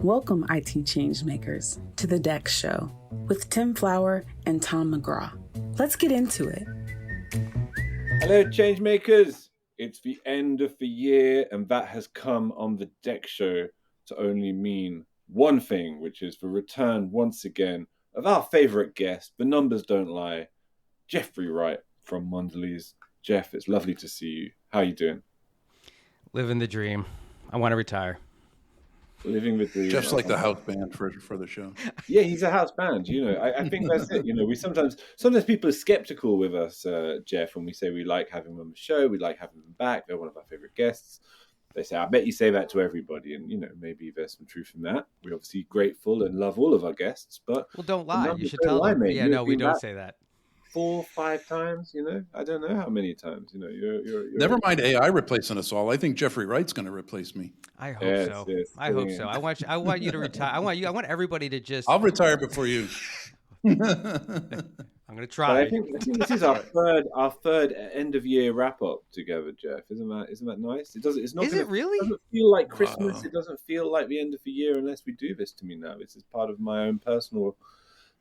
Welcome, IT changemakers, to the DEX Show with Tim Flower and Tom McGraw. Let's get into it. Hello, changemakers. It's the end of the year, and that has come on the DEX Show to only mean one thing, which is the return once again of our favorite guest. The numbers don't lie. Geoffrey Wright from Mondelez. Geoff, it's lovely to see you. How are you doing? Living the dream. I want to retire. Living the dream. Jeff's like the house band for the show. Yeah, he's a house band. You know, I think that's it. You know, we sometimes people are skeptical with us, Geoff, when we say we like having them on the show, we like having them back. They're one of our favorite guests. They say, I bet you say that to everybody. And, you know, maybe there's some truth in that. We're obviously grateful and love all of our guests. But well, don't lie. You should tell them. Mate. Yeah, no, we don't say that. 4, 5 times, you know, I don't know how many times, you know, you're never mind AI replacing us all. I think Geoffrey Wright's going to replace me. I hope so. Yes, I hope so. I want you to retire. I want everybody to just. I'll retire before you. I'm going to try. I think this is our third end of year wrap up together, Geoff. Isn't that nice? It's not. Is it really? It doesn't feel like Christmas. Wow. It doesn't feel like the end of the year unless we do this to me now. This is part of my own personal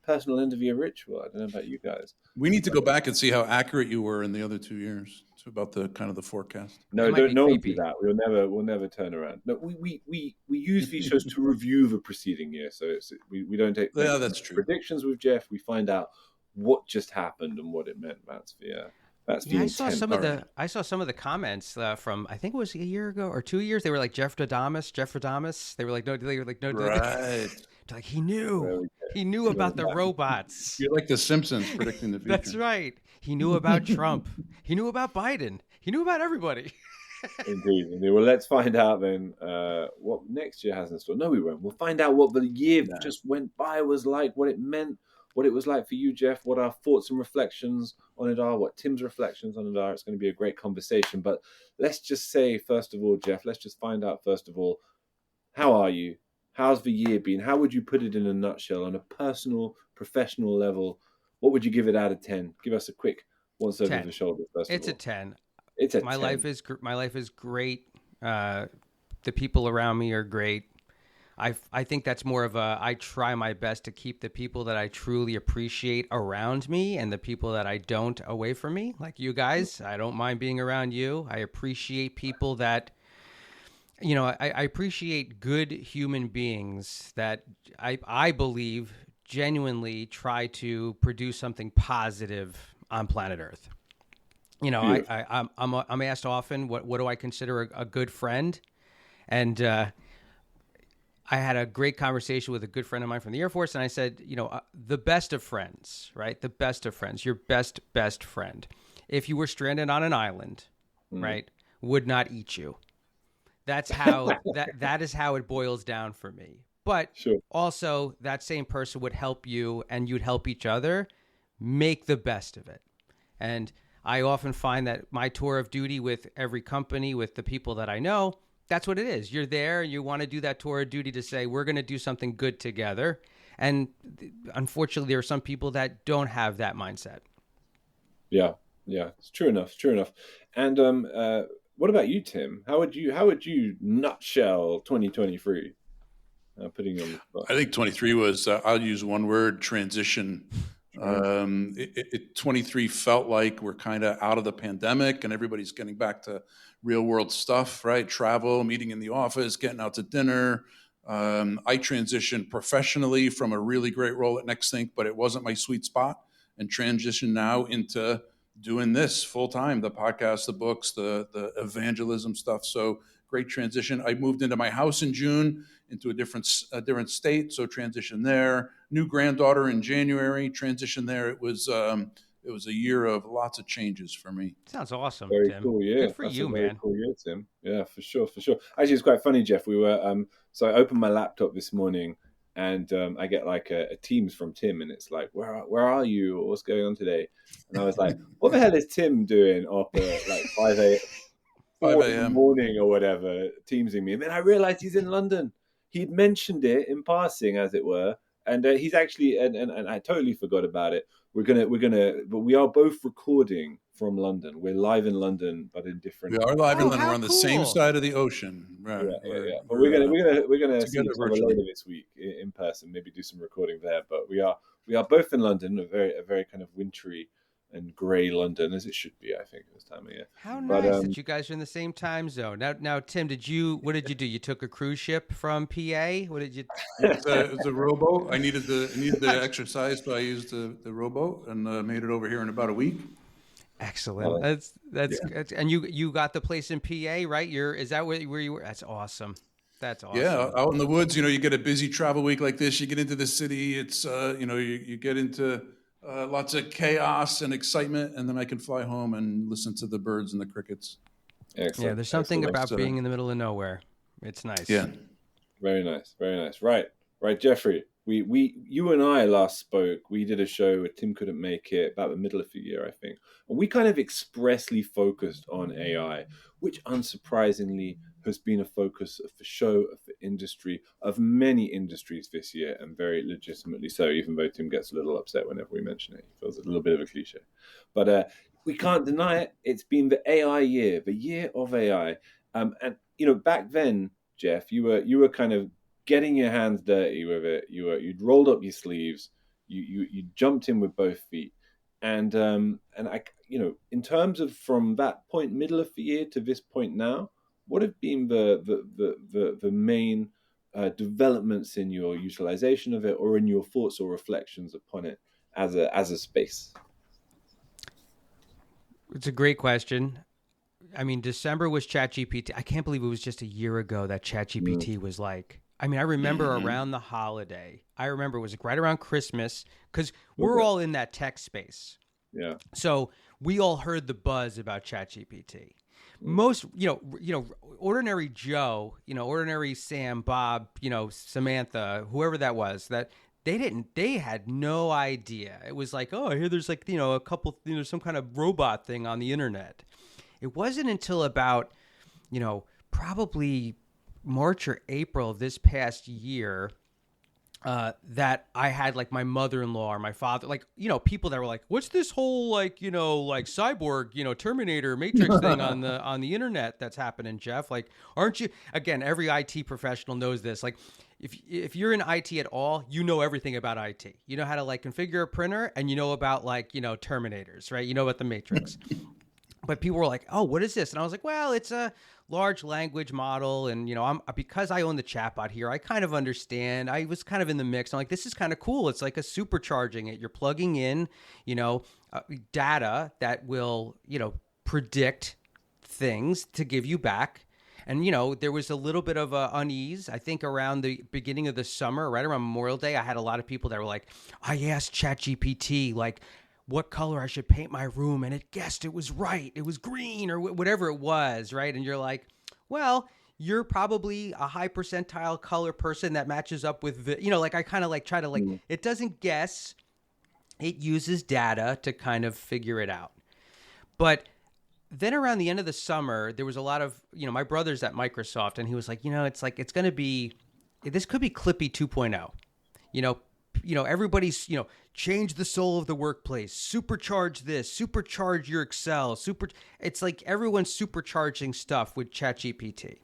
end of year ritual. I don't know about you guys. We need to go back and see how accurate you were in the other 2 years. It's about the kind of the forecast. No, don't do that. We'll never turn around. No, we use these shows to review the preceding year. So we don't take that's true. predictions with Geoff. We find out what just happened and what it meant. That's the I saw some of the comments from, I think it was a year ago or 2 years. They were like Jeff Radamus. They were like no. Right. Like he knew about the robots. You're like the Simpsons predicting the future. That's right. He knew about Trump. He knew about Biden. He knew about everybody. Indeed. Well, let's find out then what next year has in store. No, we won't. We'll find out what the year just went by was like, what it meant, what it was like for you, Geoff, what our thoughts and reflections on it are, what Tim's reflections on it are. It's going to be a great conversation. But let's just say, first of all, Geoff, let's just find out, first of all, how are you? How's the year been? How would you put it in a nutshell on a personal, professional level? What would you give it out of 10? Give us a quick once over the shoulder. It's a 10. It's a 10. My life is great. The people around me are great. I think that's more of I try my best to keep the people that I truly appreciate around me and the people that I don't away from me. Like you guys, I don't mind being around you. I appreciate people that. You know, I appreciate good human beings that I believe genuinely try to produce something positive on planet Earth. You know, I'm asked often, what do I consider a good friend? And I had a great conversation with a good friend of mine from the Air Force, and I said, you know, the best of friends, right? The best of friends, your best friend. If you were stranded on an island, right, would not eat you. That's how that is how it boils down for me. But also that same person would help you and you'd help each other make the best of it. And I often find that my tour of duty with every company, with the people that I know, that's what it is. You're there and you want to do that tour of duty to say, we're going to do something good together. And unfortunately, there are some people that don't have that mindset. Yeah, it's true enough. And what about you, Tim? How would you nutshell 2023? Putting you on the spot. I think 23 was, I'll use one word, transition. 23 felt like we're kind of out of the pandemic and everybody's getting back to real world stuff, right? Travel, meeting in the office, getting out to dinner. I transitioned professionally from a really great role at NextThink, but it wasn't my sweet spot, and transitioned now into doing this full time, the podcast, the books, the evangelism stuff. So great transition. I moved into my house in June, into a different state. So transition there. New granddaughter in January, transition there. It was a year of lots of changes for me. Sounds awesome. Very Tim. cool year. Good for That's you, a very man. Cool year, Tim. Yeah, for sure. Actually, it's quite funny, Geoff. We were so I opened my laptop this morning. And I get like a Teams from Tim, and it's like, where are you? Or what's going on today? And I was like, what the hell is Tim doing up at like 5 a.m. in the morning or whatever, Teamsing me? And then I realized he's in London. He'd mentioned it in passing, as it were, and he's actually and I totally forgot about it. But we are both recording from London. We're live in London, but in different. We are live in Oh, London. how We're on the cool. same side of the ocean. Right. Yeah. But we're gonna see together each other virtually. later this week in person. Maybe do some recording there. But we are both in London, a very kind of wintry and grey London, as it should be, I think, this time of year. How But, nice that you guys are in the same time zone. Now, Tim, what did you do? You took a cruise ship from PA? What did you? It was a rowboat. I needed the exercise, so I used the rowboat and made it over here in about a week. Excellent. That's and you got the place in PA, right? Is that where you were? That's awesome. That's awesome. Yeah, out in the woods. You get a busy travel week like this. You get into the city. It's you get into lots of chaos and excitement, and then I can fly home and listen to the birds and the crickets. Excellent. Yeah, there's something about being in the middle of nowhere. It's nice. Yeah. Very nice. Right, Jeffrey. You and I last spoke. We did a show where Tim couldn't make it about the middle of the year, I think. And we kind of expressly focused on AI, which unsurprisingly has been a focus of the show, of the industry, of many industries this year, and very legitimately so, even though Tim gets a little upset whenever we mention it. He feels a little bit of a cliche. But we can't deny it. It's been the AI year, the year of AI. And, back then, Geoff, you were kind of getting your hands dirty with it. You'd rolled up your sleeves. You jumped in with both feet. And I, in terms of from that point, middle of the year to this point now, what have been the main developments in your utilization of it, or in your thoughts or reflections upon it as a space? It's a great question. I mean, December was ChatGPT. I can't believe it was just a year ago that ChatGPT was like. I mean, I remember around the holiday. I remember it was right around Christmas, because we're all in that tech space. Yeah. So we all heard the buzz about ChatGPT. Most, ordinary Joe, ordinary Sam, Bob, Samantha, whoever that was, that they had no idea. It was like, oh, I hear there's like, a couple, some kind of robot thing on the internet. It wasn't until about, probably March or April of this past year that I had like my mother-in-law or my father, like, people that were like, what's this whole like, like cyborg, Terminator Matrix thing on the internet that's happening, Geoff? Like, aren't you, again, every IT professional knows this. Like, if you're in IT at all, you know everything about IT. You know how to like configure a printer, and you know about like, Terminators, right? You know about the Matrix. But people were like, oh, what is this? And I was like, well, it's a large language model. And, because I own the chatbot here, I kind of understand. I was kind of in the mix. I'm like, this is kind of cool. It's like a supercharging it. You're plugging in, data that will, predict things to give you back. And, there was a little bit of unease, I think, around the beginning of the summer, right around Memorial Day. I had a lot of people that were like, I asked ChatGPT, like, what color I should paint my room, and it guessed it was right. It was green, or whatever it was, right? And you're like, well, you're probably a high percentile color person that matches up with, like I kind of like try to like, it doesn't guess. It uses data to kind of figure it out. But then around the end of the summer, there was a lot of, my brother's at Microsoft, and he was like, it's going to be, this could be Clippy 2.0, everybody's, change the soul of the workplace, supercharge this, supercharge your Excel, it's like everyone's supercharging stuff with ChatGPT.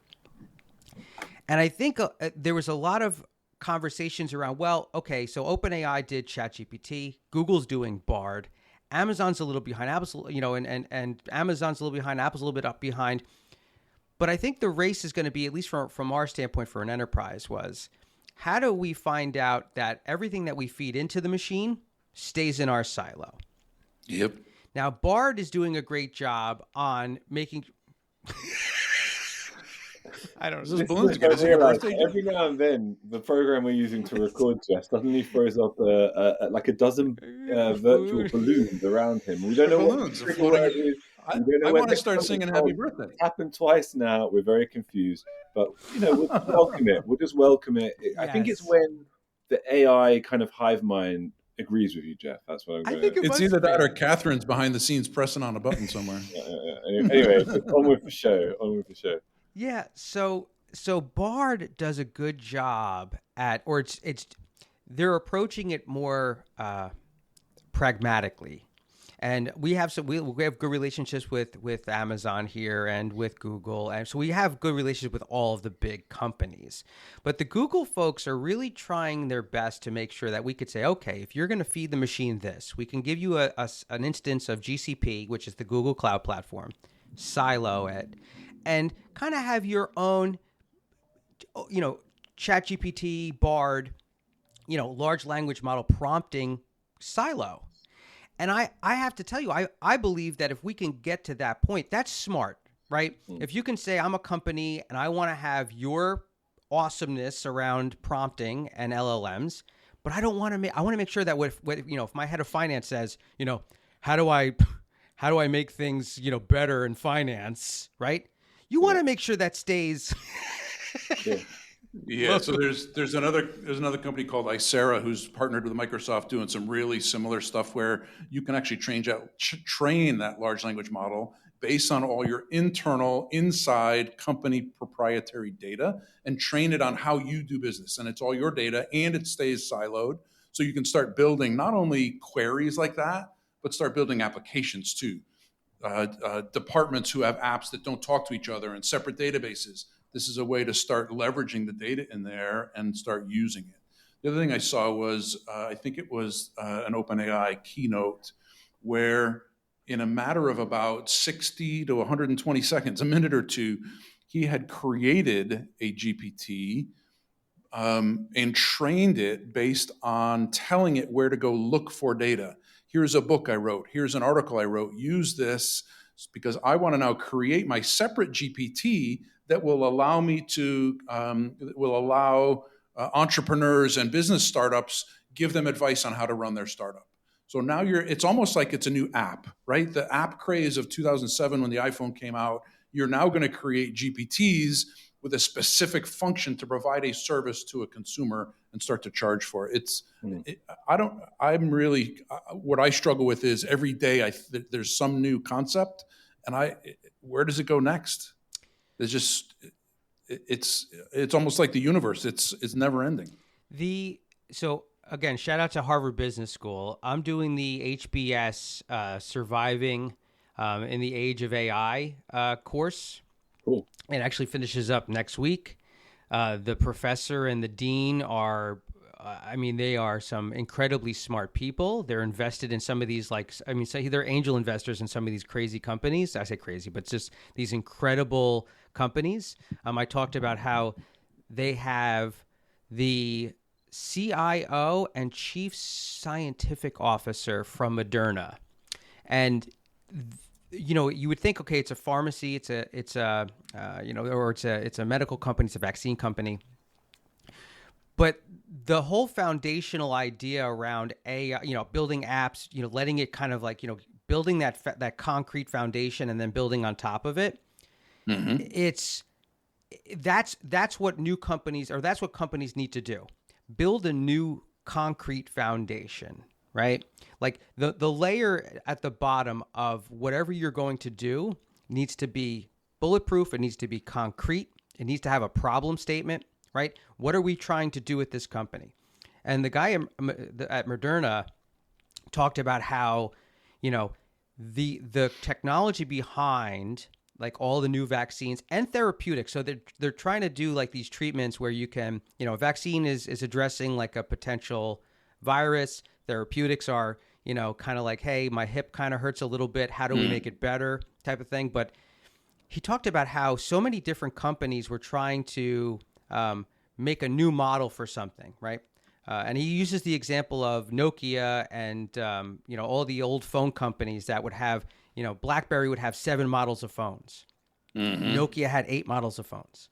And I think there was a lot of conversations around, well, okay, so OpenAI did ChatGPT, Google's doing Bard, Amazon's a little behind, Apple's, and Amazon's a little behind, Apple's a little bit up behind. But I think the race is going to be, at least from our standpoint for an enterprise, was how do we find out that everything that we feed into the machine stays in our silo? Yep. Now, Bard is doing a great job on making... I don't know. Every now and then, the program we're using to record Geoff suddenly throws up like a dozen virtual balloons around him. We don't know balloons what it is. I want to start singing Happy Birthday. It's happened twice now. We're very confused. But, we'll welcome it. We'll just welcome it. Yes. I think it's when the AI kind of hive mind agrees with you, Geoff. That's what I'm going to... It's either that or Catherine's behind the scenes pressing on a button somewhere. Anyway, on with the show. Yeah, so Bard does a good job at, or it's they're approaching it more pragmatically. And we have we have good relationships with Amazon here and with Google. And so we have good relationships with all of the big companies. But the Google folks are really trying their best to make sure that we could say, okay, if you're going to feed the machine this, we can give you an instance of GCP, which is the Google Cloud Platform, silo it, and kind of have your own, ChatGPT, Bard, large language model prompting silo. And I have to tell you, I believe that if we can get to that point, that's smart, right? If you can say, I'm a company and I want to have your awesomeness around prompting and LLMs, but I want to make sure that if my head of finance says, how do I make things, better in finance, right? You want to make sure that stays. Yeah, so there's another company called Icera who's partnered with Microsoft doing some really similar stuff where you can actually train that large language model based on all your inside company proprietary data and train it on how you do business. And it's all your data and it stays siloed. So you can start building not only queries like that, but start building applications too. Departments who have apps that don't talk to each other in separate databases. This is a way to start leveraging the data in there and start using it. The other thing I saw was, I think it was an OpenAI keynote where in a matter of about 60 to 120 seconds, a minute or two, he had created a GPT and trained it based on telling it where to go look for data. Here's a book I wrote. Here's an article I wrote. Use this because I want to now create my separate GPT that will allow me to, entrepreneurs and business startups, give them advice on how to run their startup. So now it's almost like it's a new app, right? The app craze of 2007 when the iPhone came out, you're now going to create GPTs with a specific function to provide a service to a consumer and start to charge for it. What I struggle with is every day there's some new concept and where does it go next? It's almost like the universe. It's never ending. So again, shout out to Harvard Business School. I'm doing the HBS Surviving in the Age of AI course. Cool. It actually finishes up next week. The professor and the dean are, they are some incredibly smart people. They're invested in some of these, say they're angel investors in some of these crazy companies. I say crazy, but it's just these incredible companies. I talked about how they have the CIO and chief scientific officer from Moderna. And you would think, okay, it's a pharmacy, it's a medical company, it's a vaccine company. But the whole foundational idea around AI, building apps, letting it kind of building that concrete foundation and then building on top of it. Mm-hmm. That's what new companies, or that's what companies need to do. Build a new concrete foundation, right? Like the layer at the bottom of whatever you're going to do needs to be bulletproof. It needs to be concrete. It needs to have a problem statement, right? What are we trying to do with this company? And the guy at Moderna talked about how, the technology behind all the new vaccines and therapeutics. So they're trying to do these treatments where you can, a vaccine is addressing a potential virus. Therapeutics are, kind of hey, my hip kind of hurts a little bit. How do we make it better type of thing? But he talked about how so many different companies were trying to make a new model for something, right? And he uses the example of Nokia and, all the old phone companies that would have, BlackBerry would have 7 models of phones. Mm-hmm. Nokia had 8 models of phones.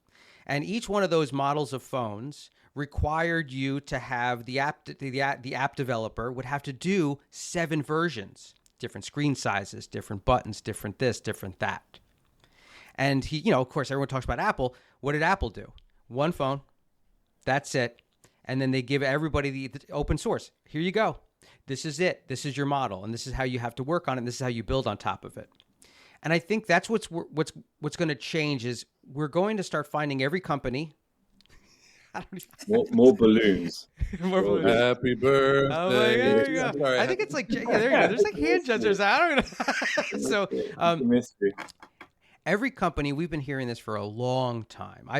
And each one of those models of phones required you to have the app developer would have to do 7 versions, different screen sizes, different buttons, different this, different that. And he, of course, everyone talks about Apple. What did Apple do? One phone. That's it. And then they give everybody the open source. Here you go. This is it. This is your model, and this is how you have to work on it. And this is how you build on top of it. And I think that's what's going to change is we're going to start finding every company. More balloons. More balloons. Happy birthday. Oh my God, there you go. Sorry, I think it's like, yeah, there you go. There's like hand gestures. I don't know. So, It's a mystery. every company, we've been hearing this for a long time.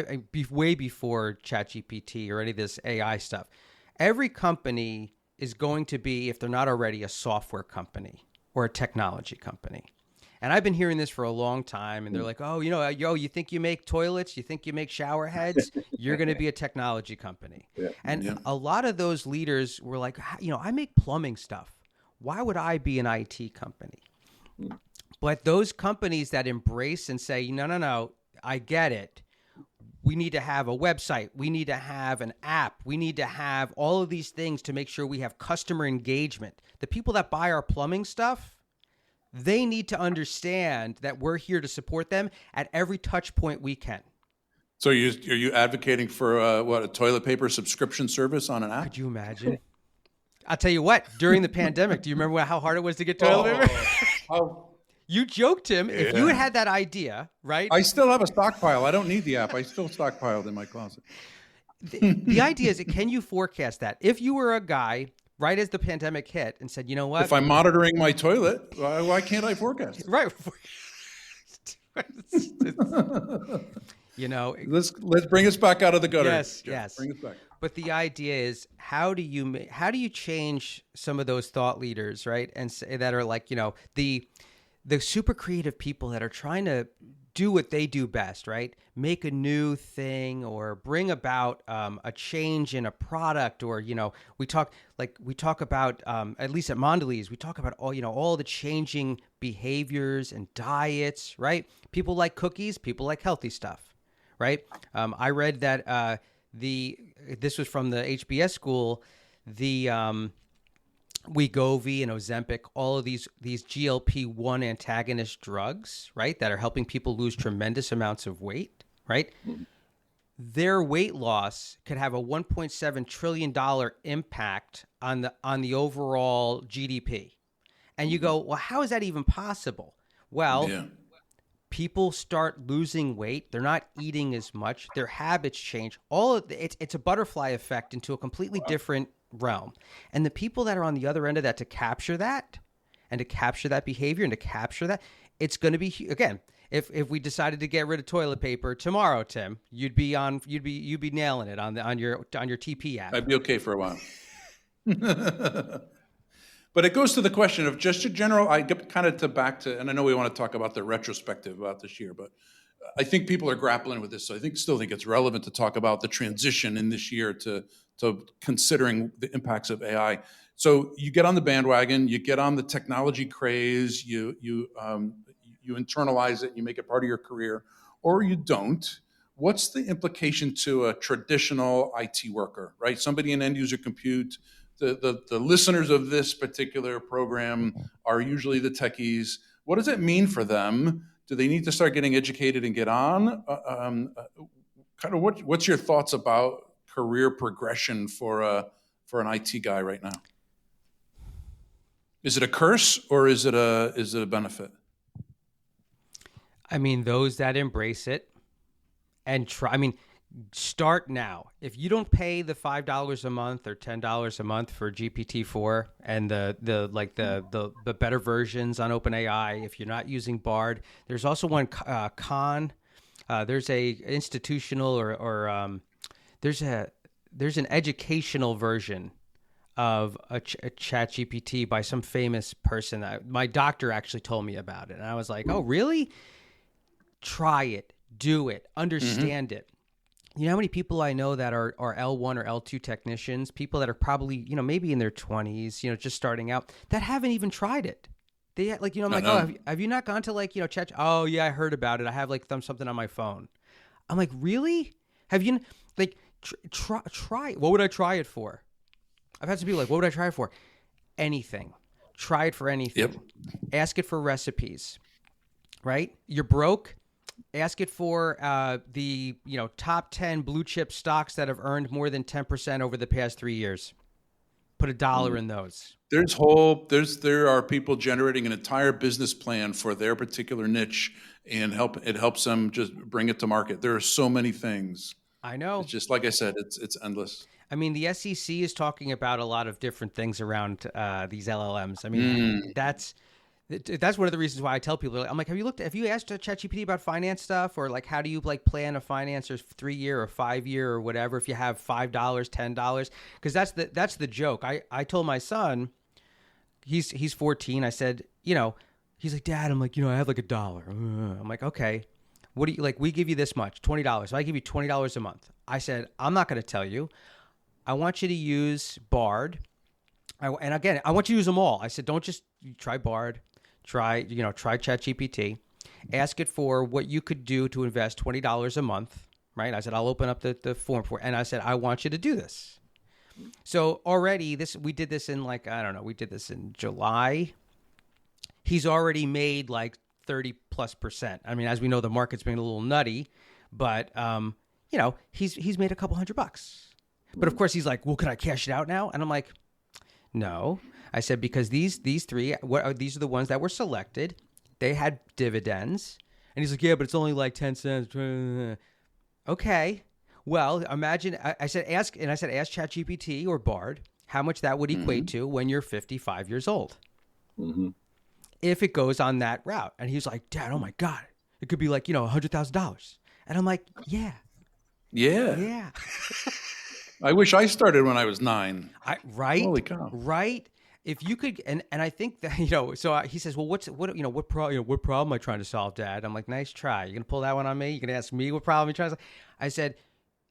Way before ChatGPT or any of this AI stuff. Every company is going to be, if they're not already, a software company or a technology company. And I've been hearing this for a long time, and they're like, oh, you think you make toilets? You think you make shower heads? You're going to be a technology company. Yeah. And a lot of those leaders were like, I make plumbing stuff. Why would I be an IT company? But those companies that embrace and say, no, I get it. We need to have a website. We need to have an app. We need to have all of these things to make sure we have customer engagement. The people that buy our plumbing stuff, they need to understand that we're here to support them at every touch point we can. So are you advocating for a toilet paper subscription service on an app? Could you imagine? I'll tell you what, during the pandemic, do you remember how hard it was to get toilet paper? You joked him. If you had that idea, right? I still have a stockpile. I don't need the app. I still stockpiled in my closet. The idea is, can you forecast that? If you were a guy right as the pandemic hit and said, you know what? If I'm monitoring my toilet, why can't I forecast it? Right. Let's bring us back out of the gutter. Yes, Geoff. yes. Bring us back. But the idea is, how do you change some of those thought leaders, right? And say, that are like, the super creative people that are trying to do what they do best, right? Make a new thing or bring about a change in a product, or we talk about at least at Mondelez, we talk about all the changing behaviors and diets, right? People like cookies, people like healthy stuff, right? I read that this was from the HBS school, the Wegovy and Ozempic, all of these GLP-1 antagonist drugs, right, that are helping people lose tremendous amounts of weight, right? Their weight loss could have a $1.7 trillion impact on the overall GDP. And you go, well, how is that even possible? Well, people start losing weight. They're not eating as much. Their habits change. It's a butterfly effect into a completely different realm. And the people that are on the other end of that to capture that behavior and to capture that, it's going to be, again, if we decided to get rid of toilet paper tomorrow, Tim, you'd be nailing it on your TP app. I'd be okay for a while. But it goes to the question of just a general, I get kind of back to, and I know we want to talk about the retrospective about this year, but I think people are grappling with this. So I still think it's relevant to talk about the transition in this year to considering the impacts of AI. So you get on the bandwagon, you get on the technology craze, you internalize it, you make it part of your career, or you don't. What's the implication to a traditional IT worker, right? Somebody in end user compute. The listeners of this particular program are usually the techies. What does it mean for them? Do they need to start getting educated and get on? What's your thoughts about career progression for an IT guy right now? Is it a curse or is it a benefit? I mean, those that embrace it and try. I mean, start now. If you don't pay the $5 a month or $10 a month for GPT-4 and the better versions on OpenAI, if you're not using Bard, there's also one Khan. There's a institutional or there's an educational version of a chat GPT by some famous person. My doctor actually told me about it. And I was like, oh, really? Try it, do it, understand it. You know how many people I know that are L1 or L2 technicians, people that are probably, maybe in their 20s, just starting out, that haven't even tried it. They I'm like, oh, have you not gone to chat? Oh yeah, I heard about it. I have something on my phone. I'm like, really? Have you try? What would I try it for? I've had some people like, what would I try it for? Anything. Try it for anything. Yep. Ask it for recipes. Right? You're broke. Ask it for the top 10 blue chip stocks that have earned more than 10% over the past 3 years. Put $1 in those. There are people generating an entire business plan for their particular niche, and it helps them just bring it to market. There are so many things. I know. It's just, like I said, it's endless. I mean, the SEC is talking about a lot of different things around these LLMs. I mean, that's one of the reasons why I tell people, I'm like, have you asked ChatGPT about finance stuff, or like, how do you like plan a finance or 3-year or 5-year or whatever, if you have $5, $10, because that's the joke. I told my son, he's 14. I said, he's like, Dad, I'm like, I have like $1. I'm like, okay, what do you like? We give you this much, $20. So I give you $20 a month. I said, I'm not going to tell you. I want you to use Bard. And again, I want you to use them all. I said, don't just try Bard. Try ChatGPT. Ask it for what you could do to invest $20 a month, right? I said, I'll open up the form for it. And I said, I want you to do this. So already we did this in we did this in July. He's already made like 30+%. I mean, as we know, the market's been a little nutty, but he's made a couple $100. But of course he's like, well, can I cash it out now? And I'm like, no. I said, because these three, these are the ones that were selected. They had dividends. And he's like, yeah, but it's only like 10 cents. Okay. Well, imagine, I said, ask ChatGPT or Bard how much that would equate to when you're 55 years old. Mm-hmm. If it goes on that route. And he was like, Dad, oh my God, it could be like, $100,000. And I'm like, yeah. Yeah. I wish I started when I was 9. Right? Holy cow! Right? If you could, and I think that so he says, well, what problem am I trying to solve, Dad? I'm like, nice try. You gonna pull that one on me? You gonna ask me what problem you're trying to solve? I said,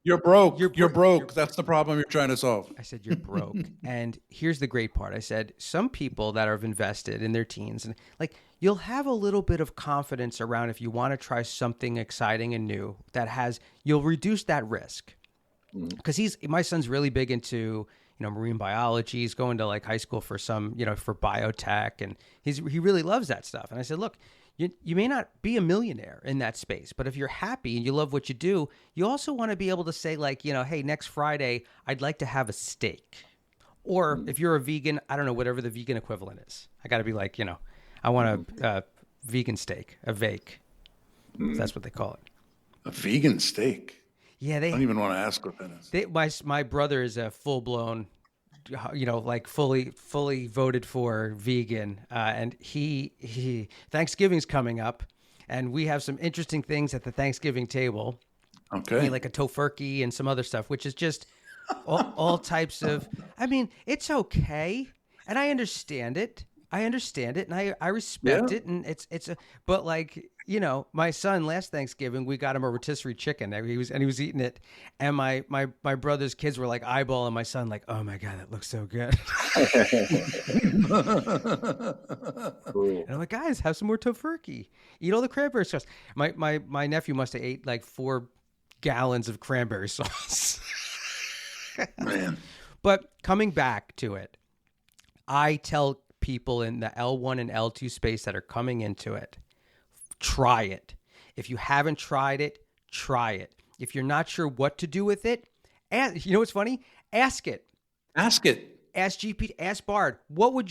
you're broke. You're broke. That's the problem you're trying to solve. I said, you're broke. And here's the great part. I said, some people that have invested in their teens, and like, you'll have a little bit of confidence around if you want to try something exciting and new you'll reduce that risk. Because my son's really big into, marine biology. He's going to like high school for some, for biotech, and he really loves that stuff. And I said, look, you may not be a millionaire in that space, but if you're happy and you love what you do, you also want to be able to say like, hey, next Friday, I'd like to have a steak. Or if you're a vegan, I don't know, whatever the vegan equivalent is. I got to be like, I want a vegan steak, a vake. That's what they call it. A vegan steak. Yeah, I don't even want to ask what that is. My brother is a full-blown, like fully voted for vegan, and he Thanksgiving's coming up, and we have some interesting things at the Thanksgiving table. Okay, like a tofurkey and some other stuff, which is just all types of. I mean, it's okay, and I understand it. And I respect it, and but like. My son last Thanksgiving, we got him a rotisserie chicken. He was eating it, and my brother's kids were like eyeballing my son, like, "Oh my God, that looks so good." Cool. And I'm like, "Guys, have some more tofurkey. Eat all the cranberry sauce." My nephew must have ate like 4 gallons of cranberry sauce. Man. But coming back to it, I tell people in the L1 and L2 space that are coming into it. Try it. If you haven't tried it, try it. If you're not sure what to do with it, you know what's funny? Ask it. Ask GPT, ask Bard, what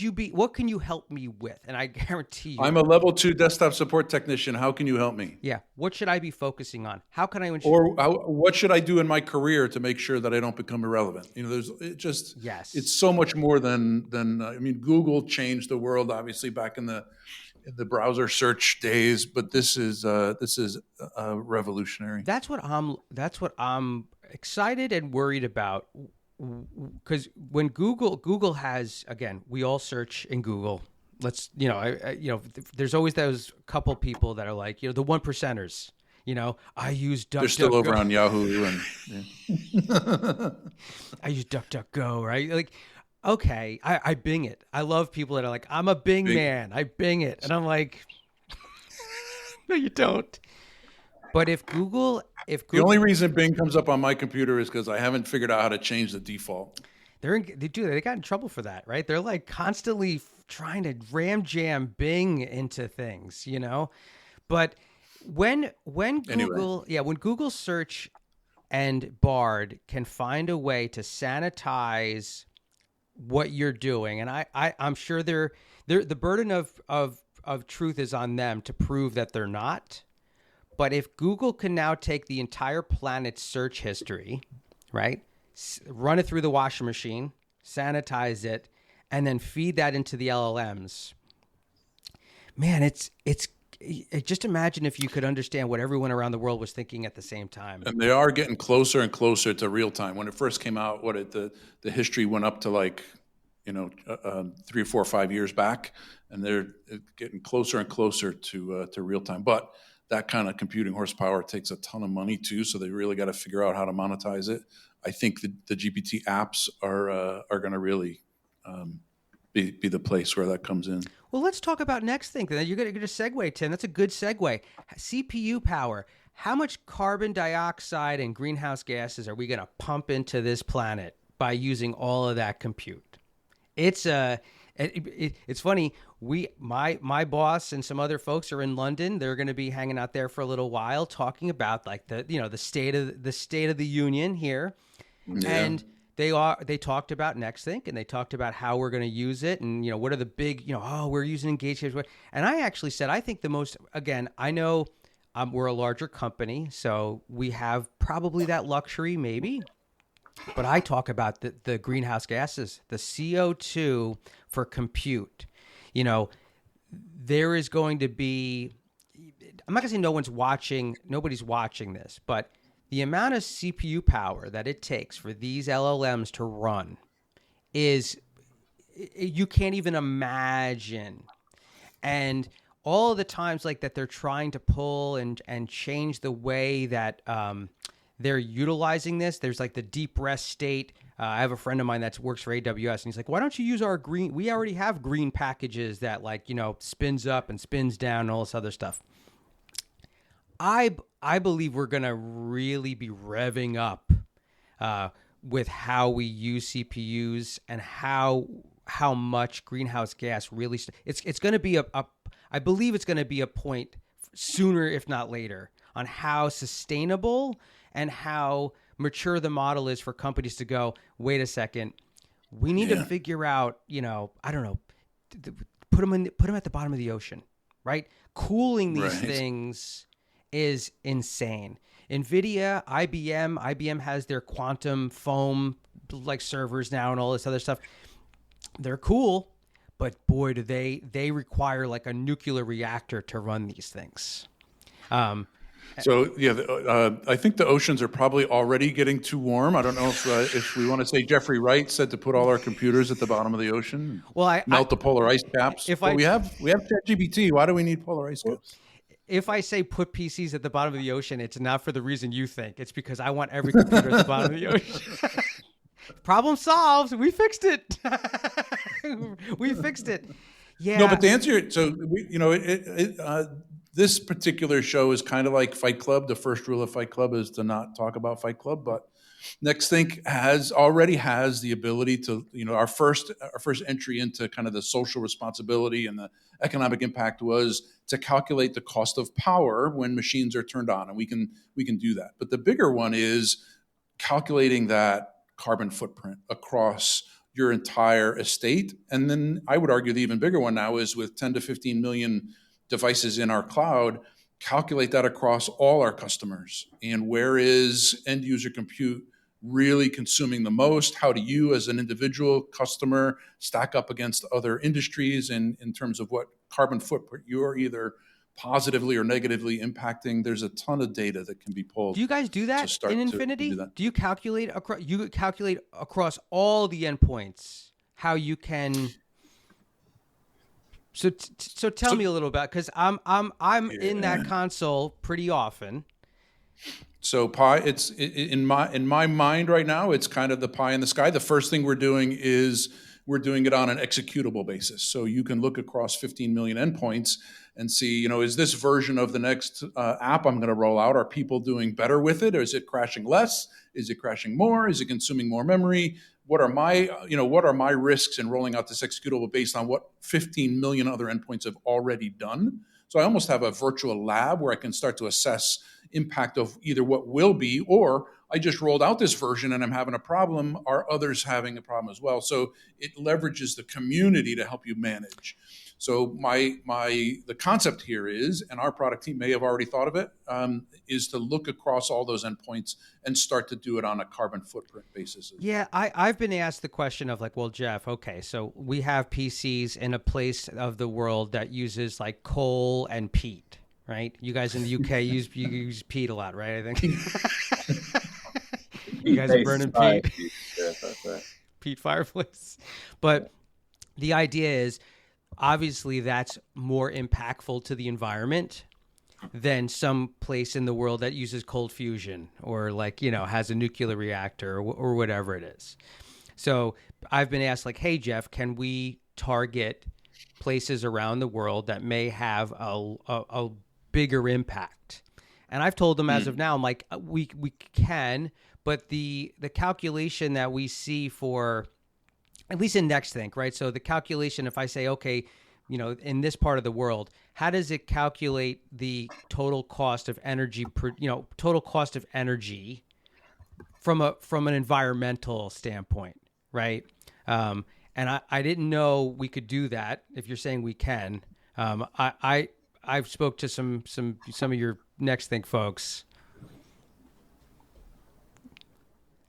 can you help me with? And I guarantee you. I'm a level 2 desktop support technician. How can you help me? Yeah. What should I be focusing on? How can I what should I do in my career to make sure that I don't become irrelevant? It's so much more than Google changed the world, obviously, back in the browser search days, but this is revolutionary. That's what I'm excited and worried about, because when Google has, again, we all search in Google. Let's there's always those couple people that are like the 1%ers. I use DuckDuckGo. They're still over on Yahoo and I use DuckDuckGo, right? Like. Okay, I Bing it. I love people that are like, I'm a Bing man. I Bing it. And I'm like, no, you don't. But if Google... The only reason Bing comes up on my computer is because I haven't figured out how to change the default. They got in trouble for that, right? They're like constantly trying to ram jam Bing into things, But when Google... Yeah, when Google search and Bard can find a way to sanitize what you're doing, and I'm sure the burden of truth is on them to prove that they're not, But if Google can now take the entire planet's search history, right, run it through the washing machine, sanitize it, and then feed that into the LLMs, man, it's just imagine if you could understand what everyone around the world was thinking at the same time. And they are getting closer and closer to real time. When it first came out, the history went up to 3 or 4 or 5 years back, and they're getting closer and closer to real time. But that kind of computing horsepower takes a ton of money too, so they really got to figure out how to monetize it. I think the GPT apps are going to really be the place where that comes in. Well, let's talk about next thing. You're going to segue, Tim. That's a good segue. CPU power. How much carbon dioxide and greenhouse gases are we going to pump into this planet by using all of that compute? It's funny. My boss and some other folks are in London. They're going to be hanging out there for a little while, talking about the state of the union here, and they talked about NextThink, and they talked about how we're going to use it, and what are the big we're using engagement. And I actually said I think the most, again, I know we're a larger company, so we have probably that luxury maybe. But I talk about the greenhouse gases, the CO2 for compute. There is going to be, I'm not going to say nobody's watching this, but the amount of CPU power that it takes for these LLMs to run is, you can't even imagine. And all of the times that they're trying to pull and change the way that they're utilizing this. There's the deep rest state. I have a friend of mine that works for AWS, and he's like, why don't you use our green? We already have green packages that spins up and spins down and all this other stuff. I believe we're going to really be revving up with how we use CPUs and how much greenhouse gas really. It's going to be I believe it's going to be a point sooner, if not later, on how sustainable and how mature the model is for companies to go, wait a second, we need to figure out, I don't know, put them at the bottom of the ocean, right? Cooling these things is insane. NVIDIA, IBM has their quantum foam servers now and all this other stuff. They're cool, but boy, do they require a nuclear reactor to run these things. So I think the oceans are probably already getting too warm. I don't know if we want to say Jeffrey Wright said to put all our computers at the bottom of the ocean. Well, melt the polar ice caps. We have ChatGPT. Why do we need polar ice caps? If I say put PCs at the bottom of the ocean, it's not for the reason you think. It's because I want every computer at the bottom of the ocean. Problem solved. We fixed it. We fixed it. Yeah. No, but to answer it, so this particular show is kind of like Fight Club. The first rule of Fight Club is to not talk about Fight Club, but NextThink already has the ability to, our first entry into kind of the social responsibility and the economic impact was to calculate the cost of power when machines are turned on, and we can do that. But the bigger one is calculating that carbon footprint across your entire estate. And then I would argue the even bigger one now is with 10 to 15 million devices in our cloud, calculate that across all our customers. And where is end user compute really consuming the most? How do you as an individual customer stack up against other industries in terms of what carbon footprint you're either positively or negatively impacting? There's a ton of data that can be pulled. Do you guys do that in Infinity? Do you calculate across all the endpoints how you can? So tell me a little about, because I'm in that console pretty often. So pie, it's in my mind right now, it's kind of the pie in the sky. The first thing we're doing is we're doing it on an executable basis. So you can look across 15 million endpoints and see, is this version of the next app I'm going to roll out, are people doing better with it? Or is it crashing less? Is it crashing more? Is it consuming more memory? What are my risks in rolling out this executable based on what 15 million other endpoints have already done? So I almost have a virtual lab where I can start to assess impact of either what will be, or I just rolled out this version and I'm having a problem. Are others having a problem as well? So it leverages the community to help you manage. So the concept here is, and our product team may have already thought of it, is to look across all those endpoints and start to do it on a carbon footprint basis. Yeah, I've been asked the question of like, well, Geoff, okay, so we have PCs in a place of the world that uses like coal and peat, right? You guys in the UK use peat a lot, right? I think you guys are burning peat. Yeah, that's right. Peat fireplace. But the idea is, obviously, that's more impactful to the environment than some place in the world that uses cold fusion or like, has a nuclear reactor or whatever it is. So I've been asked like, hey, Geoff, can we target places around the world that may have a bigger impact? And I've told them as of now, I'm like, we can, but the calculation that we see for, at least in NextThink, right? So the calculation, if I say, okay, in this part of the world, how does it calculate the total cost of energy from an environmental standpoint, right? And I didn't know we could do that. If you're saying we can, I've spoke to some of your NextThink folks,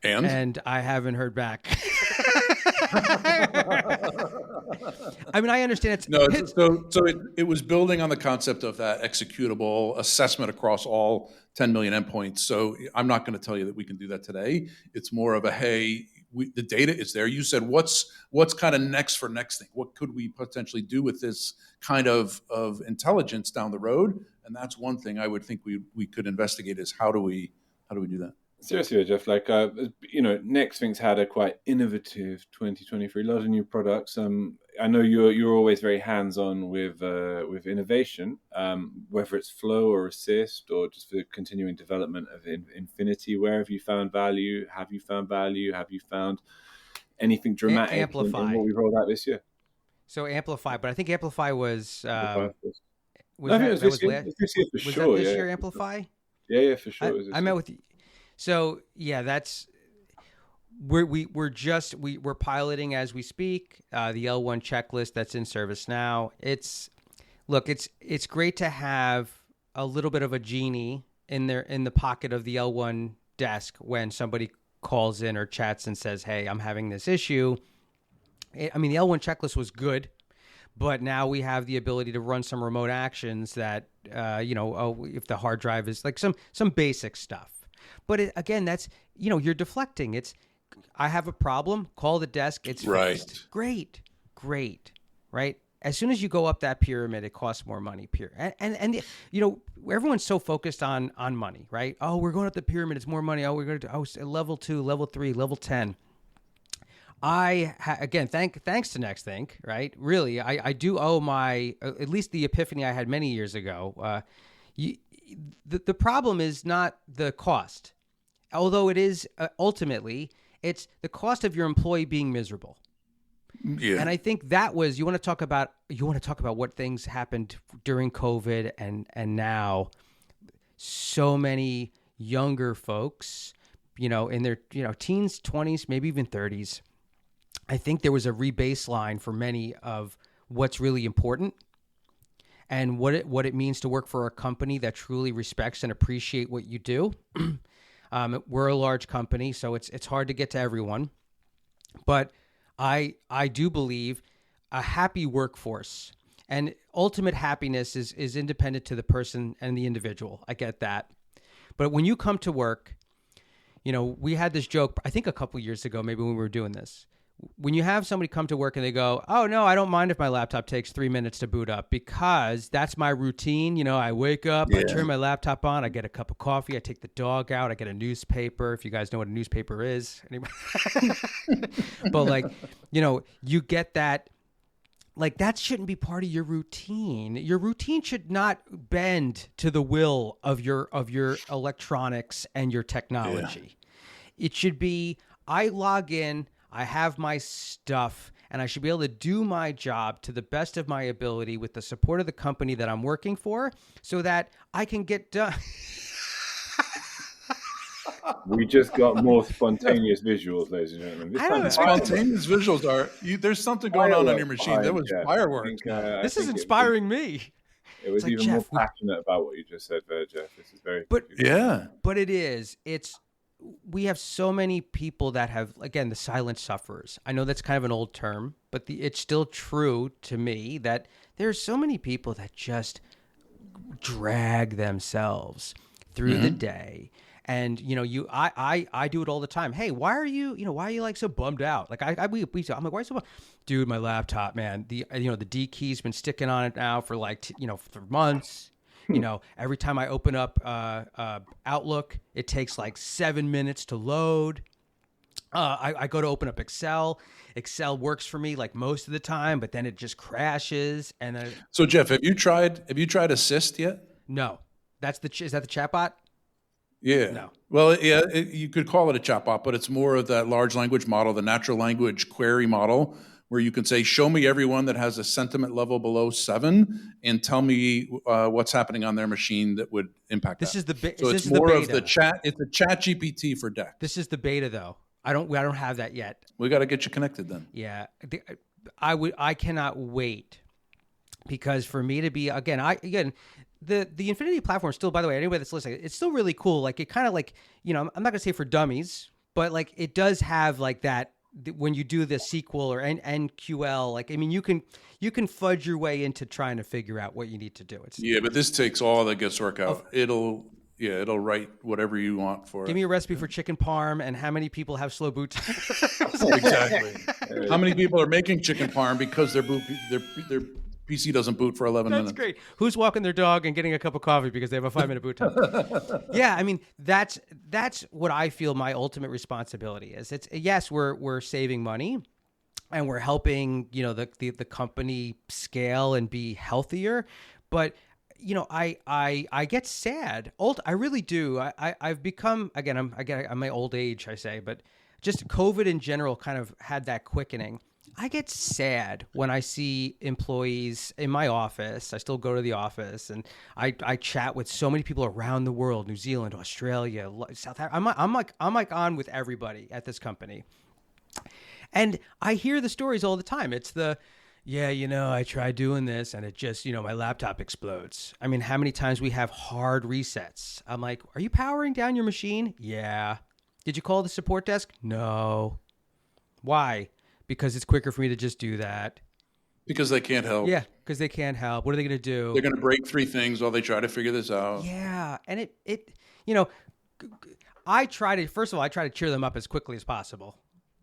and I haven't heard back. I mean, I understand it was building on the concept of that executable assessment across all 10 million endpoints. So I'm not going to tell you that we can do that today. It's more of a, hey, the data is there. You said, what's kind of next for NextThink? What could we potentially do with this kind of intelligence down the road? And that's one thing I would think we could investigate is how do we do that? Seriously, Geoff, like, NextThink's had a quite innovative 2023, a lot of new products. I know you're always very hands-on with innovation, whether it's flow or assist or just for the continuing development of Infinity. Where have you found value? Have you found value? Have you found anything dramatic Amplify. in what we rolled out this year? So Amplify, but I think Amplify was I think it was this year for sure. Was that this year, Amplify? Yeah, for sure. I met with you. So yeah, that's we're piloting as we speak. The L1 checklist that's in service now. It's great to have a little bit of a genie in the pocket of the L1 desk when somebody calls in or chats and says, "Hey, I'm having this issue." I mean, the L1 checklist was good, but now we have the ability to run some remote actions that if the hard drive is like some basic stuff. But again, that's, you're deflecting. It's, I have a problem, call the desk, it's fixed. Great, right? As soon as you go up that pyramid, it costs more money. And everyone's so focused on money, right? Oh, we're going up the pyramid, it's more money. Oh, we're going to level 2, level 3, level 10. Again, thanks to NextThink, right? Really, I do owe at least the epiphany I had many years ago. The problem is not the cost, although it is ultimately, it's the cost of your employee being miserable. Yeah. And I think that was, you want to talk about what things happened during COVID and now so many younger folks, in their, teens, 20s, maybe even 30s. I think there was a rebaseline for many of what's really important. And what it means to work for a company that truly respects and appreciate what you do. We're a large company, so it's hard to get to everyone. But I do believe a happy workforce and ultimate happiness is independent to the person and the individual. I get that. But when you come to work, we had this joke, I think a couple years ago, maybe when we were doing this. When you have somebody come to work and they go, oh, no, I don't mind if my laptop takes 3 minutes to boot up because that's my routine. I wake up, I turn my laptop on, I get a cup of coffee, I take the dog out, I get a newspaper, if you guys know what a newspaper is. But you get that, that shouldn't be part of your routine. Your routine should not bend to the will of your electronics and your technology. Yeah. It should be, I log in, I have my stuff, and I should be able to do my job to the best of my ability with the support of the company that I'm working for so that I can get done. We just got more spontaneous visuals, ladies and gentlemen. This I don't time know. Spontaneous visuals are. There's something going on your machine. There was fireworks. This is inspiring me. It was like, even Geoff, more passionate about what you just said there, Geoff. This is very. But it is. We have so many people that have, again, the silent sufferers. I know that's kind of an old term, but it's still true to me that there's so many people that just drag themselves through the day. And, I do it all the time. Hey, why are you like so bummed out? Like I'm like, why are you so bummed? Dude, my laptop, man, the D key's been sticking on it now for for months. Every time I open up Outlook, it takes like 7 minutes to load. I go to open up Excel. Excel works for me like most of the time, but then it just crashes. And then... So, Geoff, have you tried Assist yet? No, is that the chatbot? Yeah. No. Well, yeah, you could call it a chatbot, but it's more of that large language model, the natural language query model, where you can say, show me everyone that has a sentiment level below 7 and tell me what's happening on their machine that would impact that. So it's more of the chat. It's a chat GPT for DEX. This is the beta, though. I don't have that yet. We got to get you connected then. Yeah. I cannot wait, because for me to be, the Infinity platform still, by the way, anybody that's listening, it's still really cool. Like, it kind of like, I'm not going to say for dummies, but like it does have like that, when you do the SQL or NQL, like, I mean, you can fudge your way into trying to figure out what you need to do. But this takes all the guesswork out. It'll write whatever you want for it. Give me a recipe for chicken parm and how many people have slow boot time. Exactly. How many people are making chicken parm because their PC doesn't boot for 11 minutes. That's great. Who's walking their dog and getting a cup of coffee because they have a 5-minute boot time? Yeah, I mean, that's what I feel my ultimate responsibility is. It's yes, we're saving money and we're helping, the company scale and be healthier, but I get sad. I really do. I've become, again, I'm my old age, I say, but just COVID in general kind of had that quickening. I get sad when I see employees in my office. I still go to the office and I chat with so many people around the world, New Zealand, Australia, South Africa. I'm like on with everybody at this company. And I hear the stories all the time. It's I tried doing this and it just, my laptop explodes. I mean, how many times we have hard resets? I'm like, are you powering down your machine? Yeah. Did you call the support desk? No. Why? Because it's quicker for me to just do that. Because they can't help. Yeah, because they can't help. What are they going to do? They're going to break 3 things while they try to figure this out. Yeah, and first of all, I try to cheer them up as quickly as possible.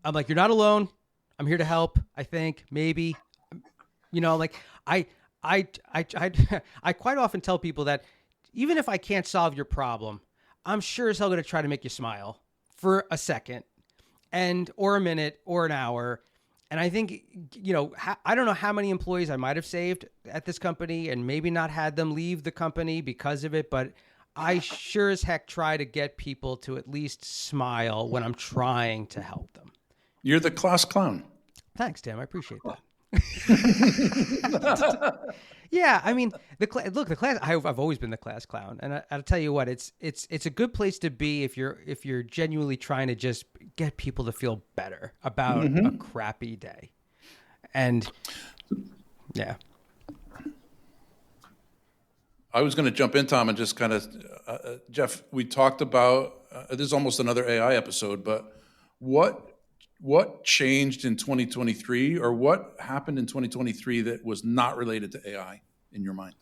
I'm like, you're not alone. I'm here to help. I think maybe, I quite often tell people that even if I can't solve your problem, I'm sure as hell going to try to make you smile for a second, or a minute, or an hour. And I think, I don't know how many employees I might have saved at this company and maybe not had them leave the company because of it, but I sure as heck try to get people to at least smile when I'm trying to help them. You're the class clown. Thanks, Tim. I appreciate that. Yeah, I mean, the class. I've always been the class clown, and I'll tell you what, it's a good place to be if you're genuinely trying to just get people to feel better about a crappy day, and yeah. I was going to jump in, Tom, and just kind of, Geoff, we talked about this is almost another AI episode, but what changed in 2023, or what happened in 2023 that was not related to AI in your mind?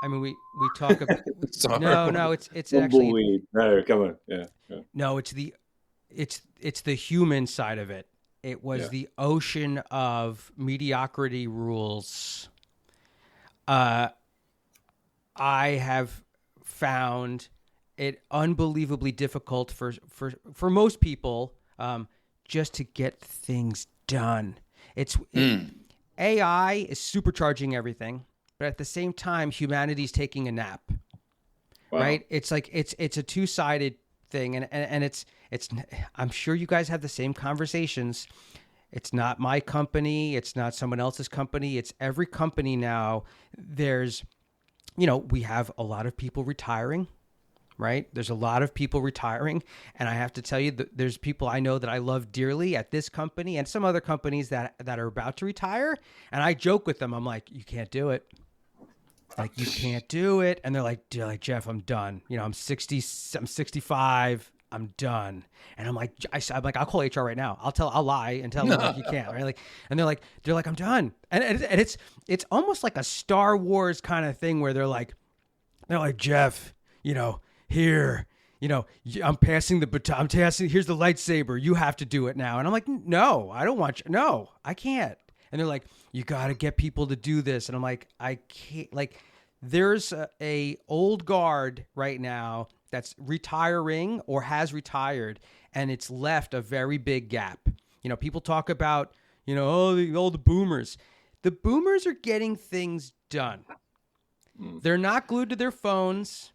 I mean, we talk about no, it's actually no, come on, yeah. No, it's the human side of it. It was the ocean of mediocrity rules. I have found it unbelievably difficult for most people just to get things done. AI is supercharging everything, but at the same time, humanity's taking a nap. Wow. Right? It's like it's a two-sided thing, and it's I'm sure you guys have the same conversations. It's not my company. It's not someone else's company. It's every company now. There's, we have a lot of people retiring. right? There's a lot of people retiring. And I have to tell you that there's people I know that I love dearly at this company and some other companies that are about to retire. And I joke with them. I'm like, you can't do it. Like, you can't do it. And they're like, Geoff, I'm done. You know, I'm 65. I'm done. And I'm like, I'll call HR right now. I'll lie and tell them like, you can't, right? Like, and they're like, I'm done. And it's almost like a Star Wars kind of thing where they're like, Geoff, you know, here, you know, I'm passing the baton. Here's the lightsaber. You have to do it now. And I'm like, no, I don't want you. No, I can't. And they're like, you got to get people to do this. And I'm like, I can't. Like, there's a old guard right now that's retiring or has retired, and it's left a very big gap. You know, people talk about, you know, all the boomers. The boomers are getting things done. They're not glued to their phones.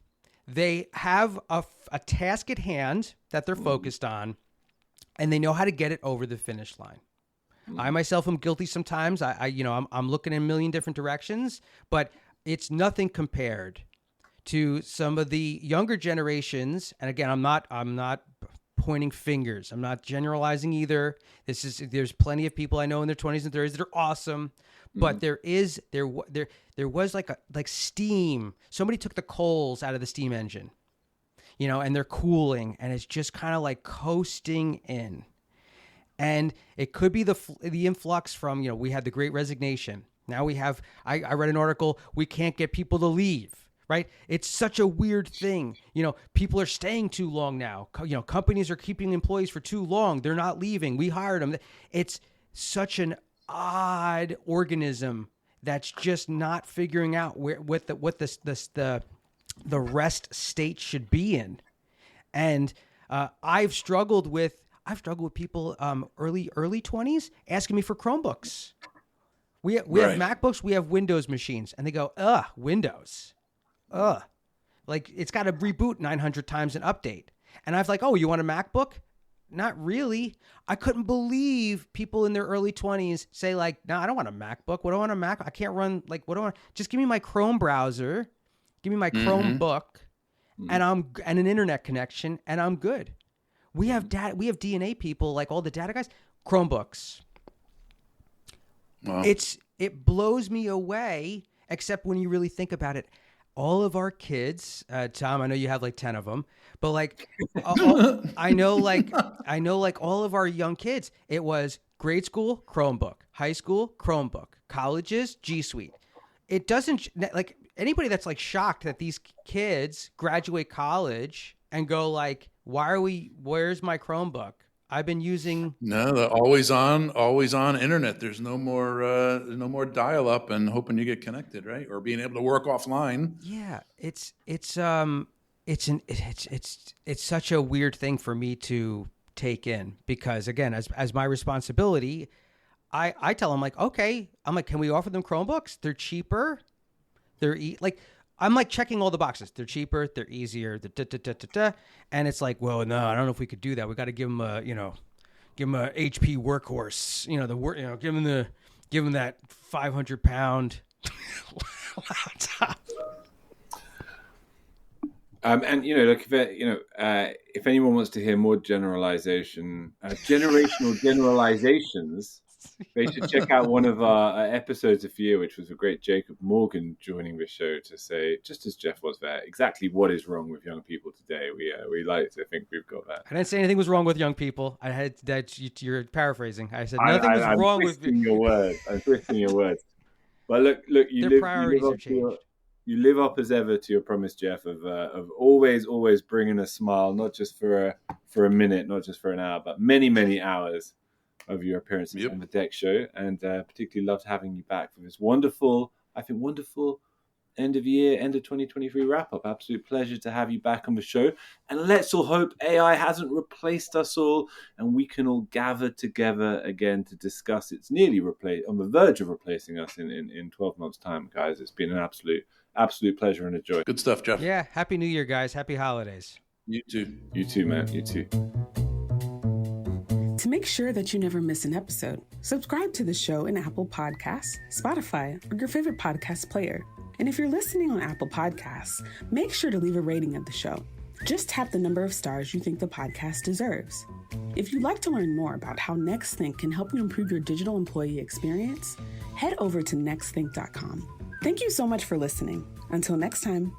They have a task at hand that they're focused on, and they know how to get it over the finish line. I myself am guilty sometimes. I'm looking in a million different directions, but it's nothing compared to some of the younger generations. And again, I'm not pointing fingers. I'm not generalizing either. There's plenty of people I know in their 20s and 30s that are awesome, but there was like steam. Somebody took the coals out of the steam engine, you know, and they're cooling, and it's just kind of like coasting in. And it could be the influx from, you know, we had the Great Resignation. Now we have, I read an article, we can't get people to leave, right? It's such a weird thing. You know, people are staying too long now. You know, companies are keeping employees for too long. They're not leaving. We hired them. It's such an odd organism that's just not figuring out what the rest state should be in. And I've struggled with people early 20s asking me for Chromebooks. We have MacBooks, we have Windows machines, and they go, Windows. Like, it's got to reboot 900 times and update. And I've like, oh, you want a MacBook? Not really. I couldn't believe people in their early 20s say like, no, I don't want a MacBook. What do I want a Mac? I can't run, like, what do I want? Just give me my Chrome browser, give me my Chromebook, and an internet connection, and I'm good. We have DNA people, like all the data guys, Chromebooks. Wow. It blows me away, except when you really think about it. All of our kids, Tom, I know you have like 10 of them, but like, I know all of our young kids, it was grade school, Chromebook, high school, Chromebook, colleges, G Suite. It doesn't, like, anybody that's like shocked that these kids graduate college and go like, where's my Chromebook? I've been using the always on internet. There's no more dial up and hoping you get connected, right? Or being able to work offline. Yeah, it's such a weird thing for me to take in, because again, as my responsibility, I tell them like, okay, I'm like, can we offer them Chromebooks? They're cheaper. I'm like checking all the boxes. They're cheaper. They're easier. And it's like, well, no, I don't know if we could do that. We got to give them a HP workhorse. Give them that 500-pound laptop. And look, if anyone wants to hear more generational generalizations, they should check out one of our episodes a few, which was a great Jacob Morgan joining the show to say, just as Geoff was there, exactly what is wrong with young people today. We like to think we've got that. I didn't say anything was wrong with young people. I had that. You're paraphrasing. I said nothing was wrong with your words. I'm twisting your words. But look, their priorities have changed. You live up as ever to your promise, Geoff, of always bringing a smile, not just for a minute, not just for an hour, but many, many hours of your appearances on the DEX Show, and particularly loved having you back for this wonderful end of 2023 wrap up. Absolute pleasure to have you back on the show, and let's all hope AI hasn't replaced us all, and we can all gather together again to discuss. It's nearly on the verge of replacing us in 12 months' time, guys. It's been an absolute pleasure and a joy. Good stuff, Geoff. Yeah, happy New Year, guys. Happy holidays. You too. You too, man. You too. To make sure that you never miss an episode, subscribe to the show in Apple Podcasts, Spotify, or your favorite podcast player. And if you're listening on Apple Podcasts, make sure to leave a rating of the show. Just tap the number of stars you think the podcast deserves. If you'd like to learn more about how NextThink can help you improve your digital employee experience, head over to nextthink.com. Thank you so much for listening. Until next time.